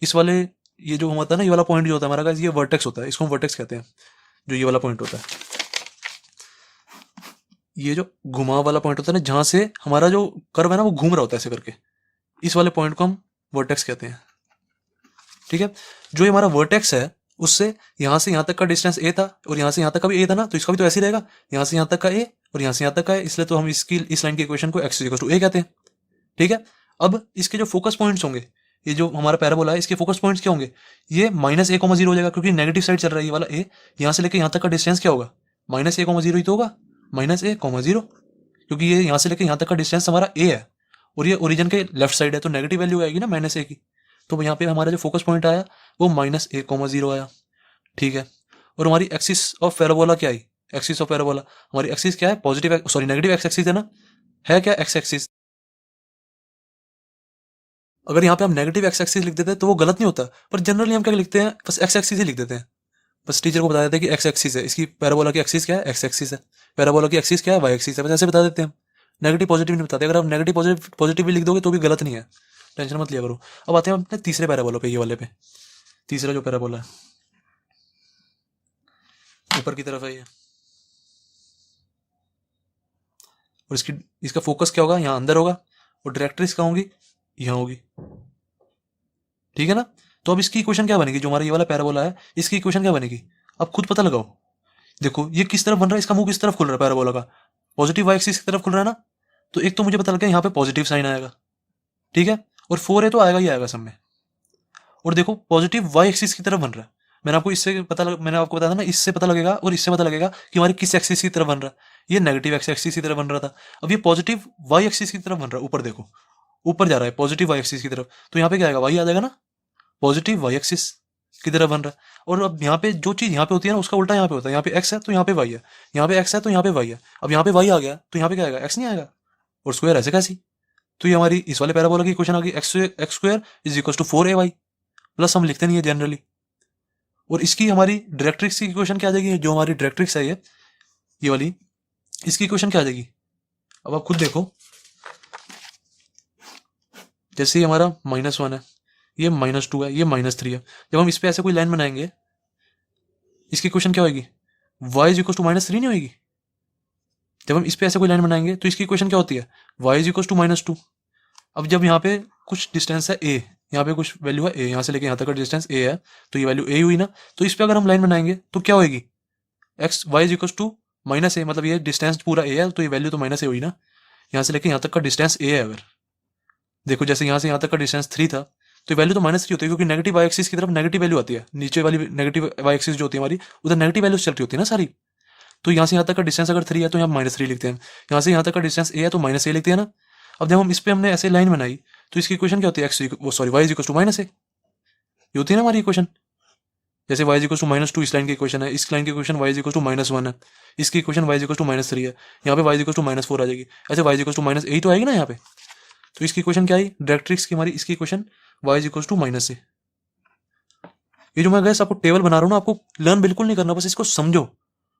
इस वाले ये जो होता है ना, ये वाला पॉइंट जो होता है हमारा गाइस, ये वर्टेक्स होता है, इसको हम वर्टेक्स कहते हैं, जो ये वाला पॉइंट होता है, ये जो घुमाव वाला पॉइंट होता है ना, जहां से हमारा जो कर्व है ना वो घूम रहा होता है ऐसे करके, इस वाले पॉइंट को हम वर्टेक्स कहते हैं, ठीक है। जो ये हमारा वर्टेक्स है उससे यहाँ से यहाँ तक का डिस्टेंस ए था और यहाँ से यहाँ तक का भी ए था ना, तो इसका भी तो ऐसे ही रहेगा, यहाँ से यहाँ तक का ए और यहाँ से यहाँ तक का ए, इसलिए तो हम इसकी इस लाइन की इक्वेशन को एक्स इक्वल टू ए कहते हैं, ठीक है। अब इसके जो फोकस पॉइंट्स होंगे, ये जो हमारा पैराबोला है इसके फोकस पॉइंट्स क्या होंगे, ये -a,0 हो जाएगा, क्योंकि नेगेटिव साइड चल रहा है ये वाला ए, यहाँ से लेके यहाँ तक का डिस्टेंस क्या होगा, -a,0 ही तो होगा, -a,0, क्योंकि ये यहाँ से लेके यहाँ तक का डिस्टेंस हमारा ए है और ये ओरिजिन के लेफ्ट साइड है, तो नेगेटिव वैल्यू आएगी ना -a की, तो यहाँ पे हमारा जो फोकस पॉइंट आया वो -a,0 आया, ठीक है। और हमारी एक्सिस ऑफ पैराबोला क्या आई, एक्सिस ऑफ पैराबोला हमारी एक्सिस क्या है, positive sorry negative x axis है ना, है क्या एक्स एक्सिस। अगर यहाँ पे हम नेगेटिव एक्स एक्सिस लिख देते हैं तो वो गलत नहीं होता, पर जनरली हम क्या लिखते हैं, बस एक्स एक्सिस ही लिख देते हैं, बस टीचर को बता देते हैं कि एक्स एक्सिस है, इसकी पैराबोला की एक्सिस क्या है, एक्स एक्सिस है, पैराबोला की एक्सिस क्या है, वाई एक्सिस है, बस ऐसे बता देते हैं हम, नेगेटिव पॉजिटिव नहीं बताते। अगर आप नेगेटिव पॉजिटिव भी लिख दोगे तो भी गलत नहीं है, टेंशन मत लिया करो। अब आते हैं अपने तीसरे पैराबोला पे, ये वाले पे, तीसरा जो पैराबोला है ऊपर की तरफ है ये, और इसका फोकस क्या होगा, यहाँ अंदर होगा, और डायरेक्ट्रिक्स कहाँ होगी, यहाँ होगी, ठीक है ना। तो अब इसकी इक्वेशन क्या बनेगी, जो हमारा ये वाला पैराबोला है इसकी इक्वेशन क्या बनेगी, अब खुद पता लगाओ। देखो ये किस तरफ बन रहा है, इसका मुंह किस तरफ खुल रहा है पैराबोला का, पॉजिटिव वाई एक्सिस की तरफ खुल रहा है ना, तो एक तो मुझे पता लग गया यहाँ पे पॉजिटिव साइन आएगा, ठीक है, और 4 है तो आएगा ही आएगा सब में। और देखो पॉजिटिव वाई एक्सिस की तरफ बन रहा है, मैंने आपको बताया था ना, इससे पता लगेगा और इससे पता लगेगा कि हमारी किस एक्सिस की तरफ बन रहा है, ये नेगेटिव एक्स एक्सिस की तरफ बन रहा था, अब ये पॉजिटिव वाई एक्सिस की तरफ बन रहा है, ऊपर देखो ऊपर जा रहा है पॉजिटिव वाई एक्सिस की तरफ, तो यहाँ पे क्या आएगा, वाई आ जाएगा ना, पॉजिटिव वाई एक्सिस की तरफ बन रहा है। और अब यहाँ पे जो चीज यहाँ पे होती है ना उसका उल्टा यहाँ पे होता है, यहाँ पे एक्स है तो यहाँ पे वाई है, यहाँ पे एक्स है तो यहाँ पे वाई है, अब यहाँ पे वाई आ गया तो यहाँ पे क्या आएगा, एक्स नहीं आएगा, और स्क्वायर ऐसे कैसी, तो ये हमारी इस वाले पैराबोला की इक्वेशन आ गई, x square is equal to 4ay, plus हम लिखते नहीं है जनरली, और इसकी हमारी डायरेक्ट्रिक्स की इक्वेशन क्या आ जाएगी, जो हमारी डायरेक्ट्रिक्स है ये वाली, इसकी इक्वेशन क्या आ जाएगी, अब आप खुद देखो। जैसे ये हमारा -1 है, ये -2 है, ये -3 है, जब हम इस पे ऐसे कोई लाइन बनाएंगे इसकी इक्वेशन क्या होगी, y इज इक्वल टू -3 नहीं होगी। जब हम इस पे ऐसे कोई लाइन बनाएंगे तो इसकी इक्वेशन क्या होती है, y इज इक्वल टू -2। अब जब यहाँ पे कुछ डिस्टेंस है a, यहाँ पे कुछ वैल्यू है a, यहाँ से लेके यहाँ तक का डिस्टेंस a है, तो ये वैल्यू a हुई ना, तो इस पे अगर हम लाइन बनाएंगे तो क्या होगी, x y is equal to -a, मतलब ये डिस्टेंस पूरा a है, तो ये वैल्यू तो -a हुई ना। यहाँ से लेके यहाँ तक का डिस्टेंस a है, अगर देखो जैसे यहाँ से यहाँ तक का डिस्टेंस 3 था, तो वैल्यू तो -3 होती है, क्योंकि नेगेटिव वाई एक्सिस की तरफ नेगेटिव वैल्यू आती है, नीचे वाली नेगेटिव वाई एक्सिस जो होती है हमारी, उधर नेगेटिव वैल्यूज चल रही होती है ना सारी। तो यहाँ से यहाँ तक का डिस्टेंस अगर 3 है तो यहाँ -3 लिखते हैं, यहाँ से यहाँ तक का डिस्टेंस a है तो -a लिखते हैं ना। अब जब हम इस पे हमने ऐसे लाइन बनाई तो इसकी इक्वेशन क्या होती है, y is equal to -a, ये होती है ना हमारी इक्वेशन। जैसे y इज इक्वल टू -2 इस लाइन की इक्वेशन है, इस लाइन की equation y is equal to -1 है, इसकी equation y is equal to -3 है, यहाँ पे y इज इक्वल टू -4 आ जाएगी, ऐसे y इज इक्वल टू -8 तो आएगी ना यहाँ पे। तो इसकी इक्वेशन क्या आई डायरेक्ट्रिक्स की हमारी, इसकी equation y is equal to -a। ये जो मैं गैस आपको टेबल बना रहा हूँ ना, आपको लर्न बिल्कुल नहीं करना, बस इसको समझो,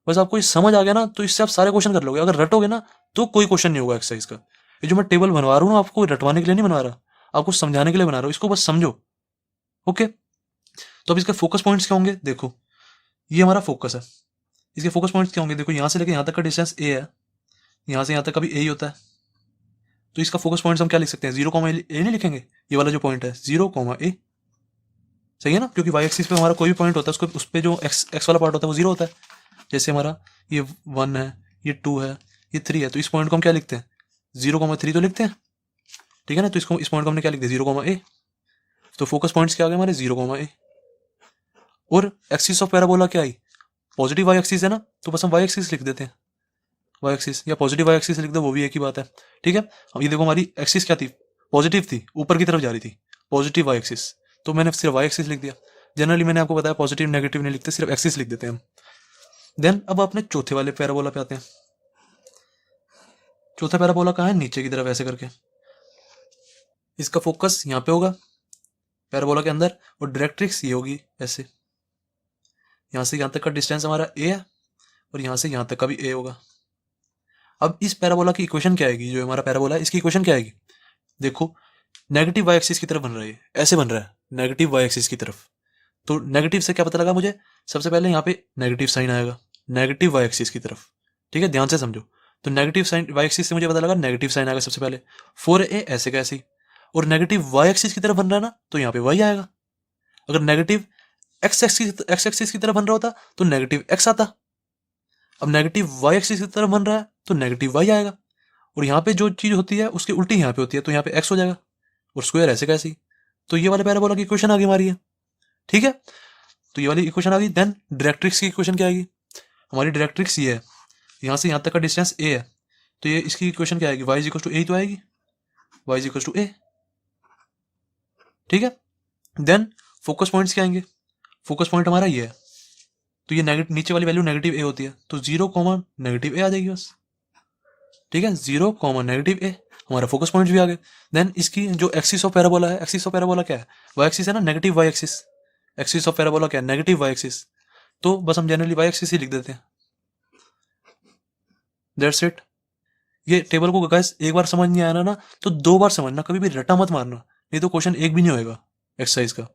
बस आपको ये समझ आ गया ना तो इससे आप सारे क्वेश्चन कर लोगे। अगर रटोगे ना तो कोई क्वेश्चन नहीं होगा एक्सरसाइज का। ये जो मैं टेबल बनवा रहा हूँ ना, आपको रटवाने के लिए नहीं बनवा रहा, आपको समझाने के लिए बना रहा हूँ, इसको बस समझो। ओके, तो अब इसके फोकस पॉइंट्स क्या होंगे, देखो ये हमारा फोकस है, इसके फोकस पॉइंट्स क्या होंगे, देखो यहाँ से लेकर यहाँ तक का डिस्टेंस a है, यहाँ से यहाँ तक का भी a ही होता है, तो इसका फोकस पॉइंट्स हम क्या लिख सकते हैं, 0, a नहीं लिखेंगे, ये वाला जो पॉइंट है 0, a, सही है ना, क्योंकि y एक्सिस पे हमारा कोई भी पॉइंट होता है उसको उस पे जो x वाला पार्ट होता है वो 0 होता है। जैसे हमारा ये 1 है, ये 2 है, ये 3 है, तो इस पॉइंट को हम क्या लिखते हैं, 0, 3 तो लिखते हैं, ठीक है ना। तो इसको इस पॉइंट को हमने क्या लिख दिया, 0, a। तो फोकस पॉइंट्स क्या आ गए हमारे, 0, a। और एक्सिस ऑफ पैराबोला क्या आई, पॉजिटिव y एक्सिस है ना, तो बस हम y एक्सिस लिख देते हैं, y एक्सिस या पॉजिटिव y एक्सिस लिख दो, वो भी एक ही बात है, ठीक है। अब ये देखो हमारी एक्सिस क्या थी, पॉजिटिव थी, ऊपर की तरफ जा रही थी, पॉजिटिव y एक्सिस, तो मैंने सिर्फ y एक्सिस लिख दिया। जनरली मैंने आपको बताया पॉजिटिव नेगेटिव नहीं लिखते, सिर्फ एक्सिस लिख देते हैं हम। देन अब अपने चौथे वाले पैराबोला पे आते हैं। चौथा पैराबोला कहाँ है, नीचे की तरफ ऐसे करके, इसका फोकस यहाँ पे होगा पैराबोला के अंदर, और डायरेक्ट्रिक्स ये होगी ऐसे, यहाँ से यहाँ तक का डिस्टेंस हमारा a है, और यहाँ से यहाँ तक का भी a होगा। अब इस पैराबोला की इक्वेशन क्या आएगी, जो हमारा पैराबोला है इसकी इक्वेशन क्या आएगी, देखो नेगेटिव y एक्सिस की तरफ बन रहा है, ऐसे बन रहा है नेगेटिव y एक्सिस की तरफ। तो नेगेटिव से क्या पता लगा मुझे, सबसे पहले यहाँ पे नेगेटिव साइन आएगा नेगेटिव y एक्सिस की तरफ, ठीक है, ध्यान से समझो। तो नेगेटिव साइन y एक्सिस से मुझे पता लगा नेगेटिव साइन आएगा सबसे पहले, 4a ऐसे का ऐसे ही, और नेगेटिव y एक्सिस की तरफ बन रहा है ना, तो यहाँ पे y आएगा। अगर नेगेटिव x एक्सिस की तरफ बन रहा होता तो नेगेटिव x आता। अब नेगेटिव y एक्सिस की तरफ बन रहा है तो नेगेटिव y आएगा, और यहाँ पे जो चीज होती है उसकी उल्टी यहाँ पे होती है, तो यहाँ पे x हो जाएगा, और स्क्वायर ऐसे कैसे ही। तो ये वाले पैराबोला की इक्वेशन आगे हमारी है, ठीक है। तो ये वाली इक्वेशन आ गई। देन डायरेक्ट्रिक्स की इक्वेशन क्या आएगी, हमारी डायरेक्ट्रिक्स ये है, यहाँ से यहाँ तक का डिस्टेंस a है, तो ये इसकी इक्वेशन क्या आएगी, y is equal to a तो आएगी, y is equal to a, ठीक है। देन फोकस पॉइंट्स क्या आएंगे, फोकस पॉइंट हमारा ये है, तो ये नेगेटिव नीचे वाली वैल्यू नेगेटिव a होती है, तो 0, नेगेटिव a आ जाएगी बस, ठीक है, 0, नेगेटिव a हमारा फोकस पॉइंट भी आ गए। देन इसकी जो एक्सिस ऑफ पैराबोला है, एक्सिस ऑफ पैराबोला क्या है, y एक्सिस है ना, negative y axis, axis of parabola क्या है, नेगेटिव y एक्सिस, तो बस हम जनरली y एक्सिस ही लिख देते हैं, दैट्स इट। ये टेबल को गाइस एक बार समझ नहीं आया ना तो 2 बार समझना, कभी भी रटा मत मारना, नहीं तो क्वेश्चन एक भी नहीं होएगा एक्सरसाइज का।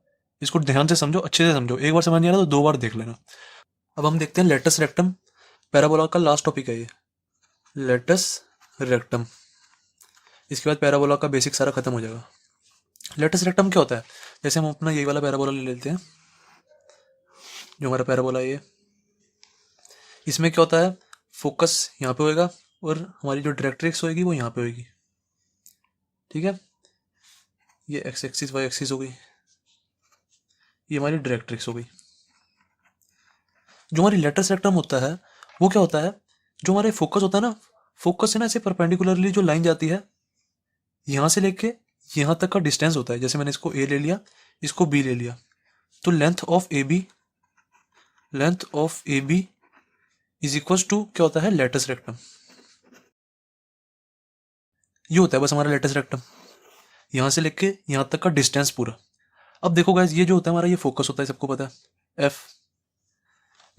इसको ध्यान से समझो, अच्छे से समझो, एक बार समझ नहीं आया तो 2 बार देख लेना। अब हम देखते हैं लेटस रेक्टम पैराबोला का लास्ट टॉपिक है ये, लेटस रेक्टम। इसके बाद पैराबोला का बेसिक सारा खत्म हो जाएगा। लेटस रेक्टम क्या होता है, जैसे हम अपना यही वाला पैराबोला ले लेते हैं, जो हमारा पैराबोला है ये, इसमें क्या होता है, फोकस यहाँ पे होएगा और हमारी जो डायरेक्ट्रिक्स होएगी वो यहाँ पे होएगी, ठीक है। ये एक्स एक्सिस वाई एक्सिस हो गई, ये हमारी डायरेक्ट्रिक्स हो गई। जो हमारी लेटस रेक्टम होता है वो क्या होता है, जो हमारे फोकस होता है ना, फोकस से ना ऐसे परपेंडिकुलरली जो लाइन जाती है, यहाँ से लेके यहाँ तक का डिस्टेंस होता है। जैसे मैंने इसको a ले लिया, इसको b ले लिया, तो length of A B is equal to क्या होता है, लेटस रेक्टम। ये होता है बस हमारा लेटस रेक्टम, यहाँ से लेके यहाँ तक का डिस्टेंस पूरा। अब देखो गाइस, ये जो होता है हमारा, ये फोकस होता है, सबको पता है f,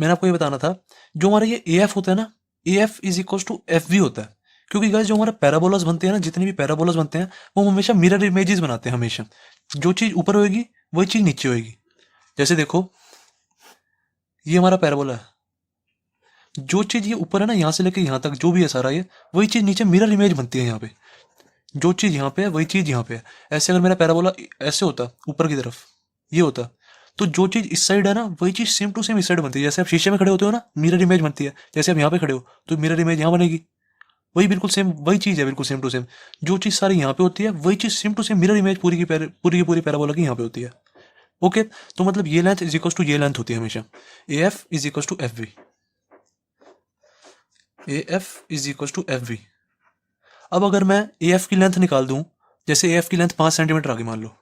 मैंने आपको ये बताना था, जो हमारा ये ए एफ होता है ना, A F is equal to F V होता है। क्योंकि गाइस जो हमारा पैराबोलास बनते हैं ना, जितने भी पैराबोलास बनते हैं वो हमेशा मिरर इमेजेस बनाते हैं। हमेशा जो चीज ऊपर होगी वही चीज नीचे होगी। जैसे देखो ये हमारा पैराबोला है, जो चीज ये ऊपर है ना, यहाँ से लेके यहाँ तक जो भी है सारा ये, वही चीज नीचे मिरर इमेज बनती है यहाँ पे। जो चीज यहाँ पे है वही चीज यहाँ पे है। ऐसे अगर मेरा पैराबोला ऐसे होता ऊपर की तरफ, ये होता, तो जो चीज इस साइड है ना वही चीज सेम टू सेम इस साइड बनती है। जैसे आप शीशे में खड़े होते हो ना, मिरर इमेज बनती है। जैसे आप यहाँ पे खड़े हो तो मिरर इमेज यहाँ बनेगी। वही बिल्कुल सेम वही चीज है, बिल्कुल सेम टू सेम। जो चीज सारी यहाँ पे होती है वही चीज same to same mirror image पूरी पैराबोला की यहाँ पे होती है। ओके, तो मतलब ये लेंथ इज इक्वल टू ये लेंथ होती है हमेशा। A F is equal to F V. A F is equal to F V. अब अगर मैं ए एफ की लेंथ निकाल दूं, जैसे ए एफ की लेंथ 5 सेंटीमीटर आ गई, मान लो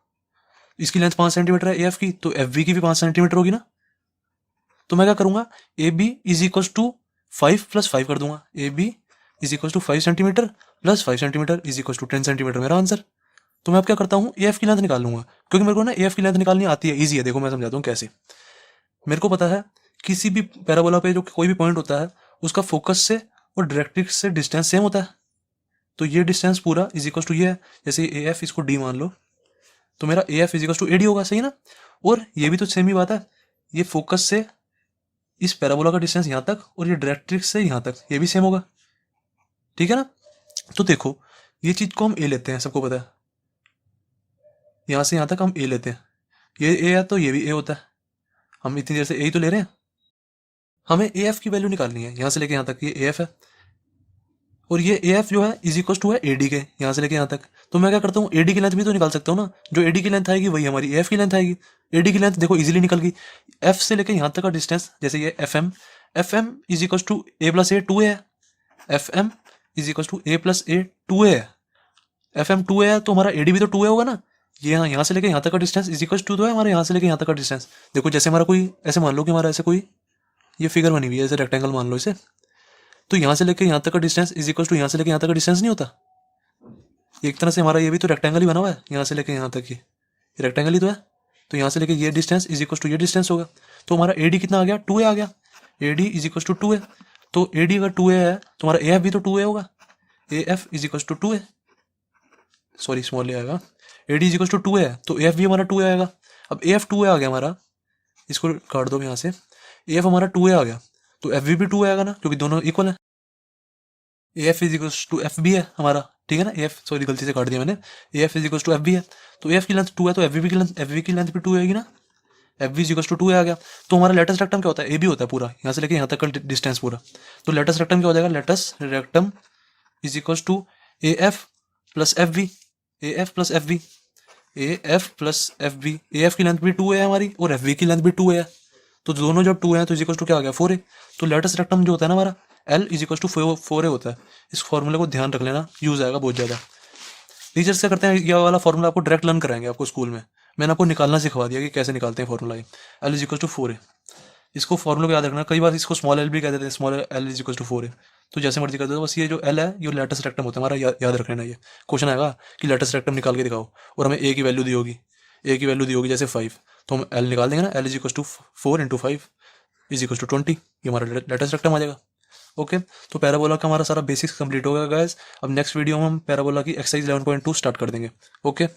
इसकी लेंथ 5 सेंटीमीटर है ए एफ की, तो एफ वी की भी 5 सेंटीमीटर होगी ना। तो मैं क्या करूंगा, A B is equal to 5 plus 5 कर दूंगा। A B is equal to 5 centimetre plus 5 centimetre is equal to 10 centimetre, मेरा आंसर। तो मैं अब क्या करता हूँ, ए एफ की लेंथ निकाल लूंगा, क्योंकि मेरे को ना ए एफ की लेंथ निकालनी आती है, ईजी है। देखो मैं समझाता हूँ कैसे। मेरे को पता है किसी भी पैराबोला पे जो कोई भी पॉइंट होता है उसका फोकस से और डायरेक्ट्रिक्स से डिस्टेंस सेम होता है। तो ये डिस्टेंस पूरा इज इक्वल टू ये है। जैसे ए एफ इसको डी मान लो, तो मेरा A F is equal to A D होगा, सही ना। और ये भी तो सेम ही बात है, ये फोकस से इस पैराबोला का डिस्टेंस यहाँ तक और ये डायरेक्ट्रिक्स से यहाँ तक, ये भी सेम होगा, ठीक है ना। तो देखो ये चीज को हम ए लेते हैं, सबको पता है। यहाँ से यहाँ तक हम ए लेते हैं, ये ए है तो ये भी ए होता है। हम इतनी देर से ए ही तो ले रहे हैं। हमें ए एफ की वैल्यू निकालनी है, यहाँ से लेके यहाँ तक ये ए एफ है, और ये ए एफ जो है इज इक्वल टू है ए डी के, यहाँ से लेके यहाँ तक। तो मैं क्या करता हूँ, ए डी की लेंथ भी तो निकाल सकता हूँ ना। जो ए डी की लेंथ आएगी वही हमारी ए एफ की लेंथ आएगी। ए डी की लेंथ देखो इजीली निकल गई। एफ से लेके यहाँ तक का डिस्टेंस, जैसे ये F M is equal to a plus a 2 a है। F M is equal to a plus a 2 a है। एफ एम 2 ए है तो हमारा ए डी भी तो 2 ए होगा ना। ये यहाँ से लेके यहाँ तक का डिस्टेंस इज इक्वल टू तो है हमारे यहाँ से लेके यहाँ तक का डिस्टेंस। देखो जैसे हमारा कोई ऐसे मान लो कि हमारा ऐसे कोई ये फिगर बनी हुई है, ऐसे रेक्टेंगल मान लो इसे, तो यहाँ से लेके यहाँ तक का डिस्टेंस इज इक्वल टू यहाँ से लेके यहाँ तक का डिस्टेंस नहीं होता। एक तरह से हमारा ये भी तो रेक्टेंगल ही बना हुआ है, यहाँ से लेके यहाँ तक ये रेक्टेंगल ही तो है। तो यहाँ से लेके ये डिस्टेंस इज इक्वल टू ये डिस्टेंस होगा। तो हमारा ए डी कितना आ गया, 2 ए आ गया। A D is equal to 2 A. तो ए डी अगर 2 ए है तो हमारा ए एफ भी तो 2 ए होगा। A F is equal to 2 a, sorry small a आएगा। A D is equal to 2 a है तो ए एफ भी हमारा 2 ए आएगा। अब ए एफ 2 ए आ गया हमारा, इसको काट दो यहाँ से। ए एफ हमारा 2 ए आ गया तो एफ वी भी 2 ए आएगा ना, क्योंकि दोनों इक्वल है। A F is equal to F B है हमारा, ठीक है ना। ए एफ सॉरी गलती से काट दिया मैंने। A F is equal to F B है, तो ए एफ की लेंथ 2 है तो एफ वी की लेंथ भी 2 आएगी ना। F V is equal to 2 आ गया। तो हमारा लेटेस्ट रेक्टम क्या होता है, ए बी होता है पूरा, यहाँ से लेके यहाँ तक का डिस्टेंस पूरा। तो लेटेस्ट रेक्टम क्या हो जाएगा, latus rectum is equal to A F plus F V. A F plus F V, A F plus F V. A F की लेंथ भी 2 है हमारी और एफ वी की लेंथ भी 2 है। तो दोनों जब 2 है तो इज इक्वल टू क्या आ गया, 4 ए। तो लेटेस्ट रेक्टम जो होता है ना हमारा, एल इज इक्वल टू 4 ए होता है। इस फॉर्मूले को ध्यान रख लेना, यूज आएगा बहुत ज़्यादा। टीचर्स क्या करते हैं, ये वाला फॉर्मूला आपको डायरेक्ट लर्न कराएंगे आपको स्कूल में। मैंने आपको निकालना सिखवा दिया कि कैसे निकालते हैं formula. L is equal to 4 A, इसको फॉर्मूले को याद रखना। कई बार इसको स्मॉल एल भी कह देते हैं, small L is equal to 4 A. तो जैसे मर्जी कर दो, बस ये जो एल है ये लेटेस्ट रेक्टम होता है हमारा, याद रख लेना। ये क्वेश्चन आएगा कि लेटेस्ट रेक्टम निकाल के दिखाओ, और हमें ए की वैल्यू दी होगी, ए की वैल्यू दी होगी जैसे 5, तो हम एल निकाल देंगे ना। L is equal to 4 into 5 is equal to 20, ये हमारा लेटेस्ट रेक्टम आ जाएगा। ओके, तो पैराबोला का हमारा सारा बेसिक्स कंप्लीट हो गया गाइस। अब नेक्स्ट वीडियो में हम पैराबोला की एक्सरसाइज 11.2 स्टार्ट कर देंगे। ओके।